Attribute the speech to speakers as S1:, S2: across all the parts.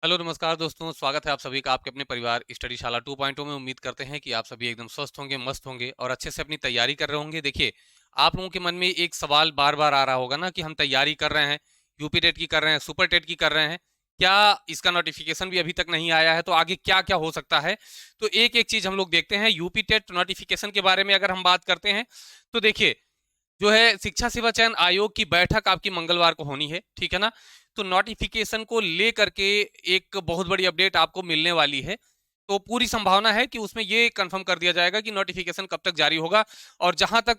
S1: Hello नमस्कार दोस्तों, स्वागत है आप सभी का आपके अपने परिवार स्टडी शाला 2.0 में। उम्मीद करते हैं कि आप सभी एकदम स्वस्थ होंगे, मस्त होंगे और अच्छे से अपनी तैयारी कर रहे होंगे। देखिए, आप लोगों के मन में एक सवाल बार-बार आ रहा होगा ना कि हम तैयारी कर रहे हैं, यूपी टेट की कर रहे हैं, सुपर टेट की कर रहे हैं, क्या इसका नोटिफिकेशन भी अभी तक नहीं आया है, तो आगे क्या-क्या हो सकता है? तो एक-एक चीज़ हम लोग देखते हैं। यूपी टेट नोटिफिकेशन के बारे में अगर हम बात करते हैं, तो देखिए जो है शिक्षा सेवा चयन आयोग की बैठक आपकी मंगलवार को होनी है, ठीक है ना? तो नोटिफिकेशन को लेकर के एक बहुत बड़ी अपडेट आपको मिलने वाली है। तो पूरी संभावना है कि उसमें ये कंफर्म कर दिया जाएगा कि नोटिफिकेशन कब तक जारी होगा। और जहां तक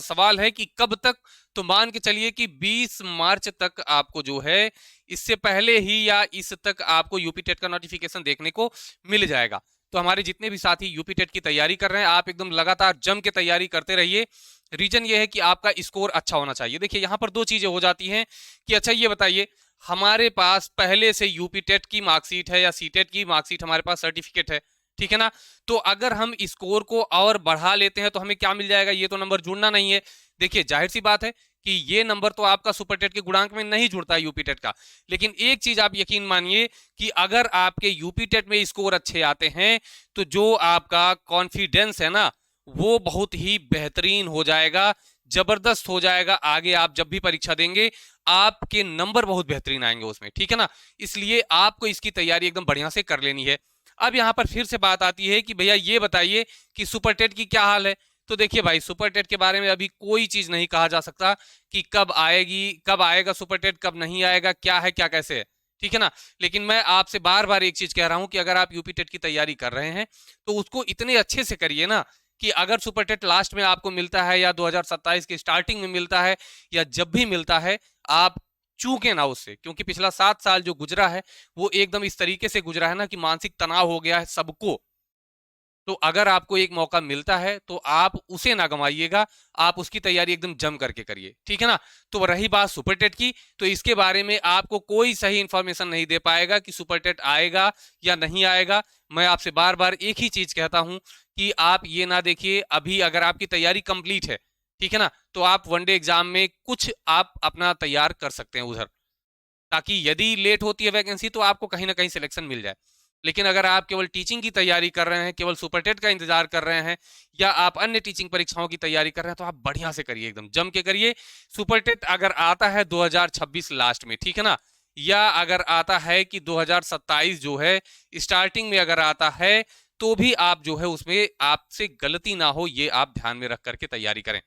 S1: सवाल है कि कब तक, तो मान के चलिए कि 20 मार्च तक आपको जो है, इससे पहले ही या इस तक आपको यूपी टेट का नोटिफिकेशन देखने को मिल जाएगा। तो हमारे जितने भी साथी यूपी टेट की तैयारी कर रहे हैं, आप एकदम लगातार जम के तैयारी करते रहिए। रीजन ये है कि आपका स्कोर अच्छा होना चाहिए। देखिए, यहाँ पर दो चीजें हो जाती हैं कि अच्छा ये बताइए, हमारे पास पहले से यूपी टेट की मार्कशीट है या सी टेट की मार्कशीट, हमारे पास सर्टिफिकेट है, ठीक है ना? तो अगर हम स्कोर को और बढ़ा लेते हैं तो हमें क्या मिल जाएगा? ये तो नंबर जुड़ना नहीं है। देखिए, जाहिर सी बात है कि ये नंबर तो आपका सुपर टेट के गुणांक में नहीं जुड़ता है यूपी टेट का। लेकिन एक चीज आप यकीन मानिए कि अगर आपके यूपी टेट में स्कोर अच्छे आते हैं, तो जो आपका कॉन्फिडेंस है ना, वो बहुत ही बेहतरीन हो जाएगा, जबरदस्त हो जाएगा। आगे आप जब भी परीक्षा देंगे, आपके नंबर बहुत बेहतरीन आएंगे उसमें, ठीक है ना? इसलिए आपको इसकी तैयारी एकदम बढ़िया से कर लेनी है। अब यहां पर फिर से बात आती है कि भैया ये बताइए कि सुपर टेट की क्या हाल है। तो देखिए भाई, सुपर टेट के बारे में अभी कोई चीज नहीं कहा जा सकता कि कब आएगी, कब आएगा सुपर टेट, कब नहीं आएगा, क्या है, क्या कैसे है, ठीक है ना? लेकिन मैं आपसे बार बार एक चीज कह रहा हूं कि अगर आप यूपी टेट की तैयारी कर रहे हैं, तो उसको इतने अच्छे से करिए ना कि अगर सुपर टेट लास्ट में आपको मिलता है या 2027 की स्टार्टिंग में मिलता है या जब भी मिलता है, आप चूके ना उससे। क्योंकि पिछला 7 साल जो गुजरा है, वो एकदम इस तरीके से गुजरा है ना कि मानसिक तनाव हो गया है सबको। तो अगर आपको एक मौका मिलता है तो आप उसे ना गंवाइएगा, आप उसकी तैयारी एकदम जम करके करिए, ठीक है ना? तो रही बात सुपर टेट की, तो इसके बारे में आपको कोई सही इंफॉर्मेशन नहीं दे पाएगा कि सुपर टेट आएगा या नहीं आएगा। मैं आपसे बार बार एक ही चीज कहता हूं कि आप ये ना देखिए, अभी अगर आपकी तैयारी कंप्लीट है, ठीक है ना, तो आप वनडे एग्जाम में कुछ आप अपना तैयार कर सकते हैं उधर, ताकि यदि लेट होती है वैकेंसी तो आपको कहीं ना कहीं सिलेक्शन मिल जाए। लेकिन अगर आप केवल टीचिंग की तैयारी कर रहे हैं, केवल सुपर टेट का इंतजार कर रहे हैं, या आप अन्य टीचिंग परीक्षाओं की तैयारी कर रहे हैं, तो आप बढ़िया से करिए, एकदम जम के करिए। सुपर टेट अगर आता है 2026 लास्ट में, ठीक है ना, या अगर आता है कि 2027 जो है स्टार्टिंग में अगर आता है, तो भी आप जो है उसमें आपसे गलती ना हो, ये आप ध्यान में रख करके तैयारी करें,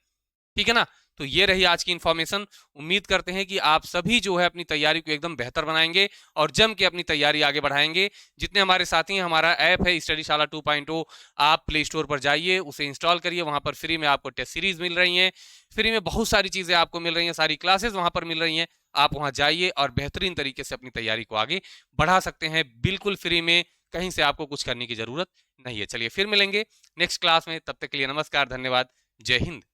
S1: ठीक है ना? तो ये रही आज की इंफॉर्मेशन। उम्मीद करते हैं कि आप सभी जो है अपनी तैयारी को एकदम बेहतर बनाएंगे और जम के अपनी तैयारी आगे बढ़ाएंगे। जितने हमारे साथी हैं, हमारा ऐप है स्टडी शाला 2.0, आप प्ले स्टोर पर जाइए, उसे इंस्टॉल करिए। वहां पर फ्री में आपको टेस्ट सीरीज मिल रही हैं, फ्री में बहुत सारी चीजें आपको मिल रही हैं, सारी क्लासेस वहां पर मिल रही हैं। आप वहां जाइए और बेहतरीन तरीके से अपनी तैयारी को आगे बढ़ा सकते हैं, बिल्कुल फ्री में। कहीं से आपको कुछ करने की जरूरत नहीं है। चलिए फिर मिलेंगे नेक्स्ट क्लास में, तब तक के लिए नमस्कार, धन्यवाद, जय हिंद।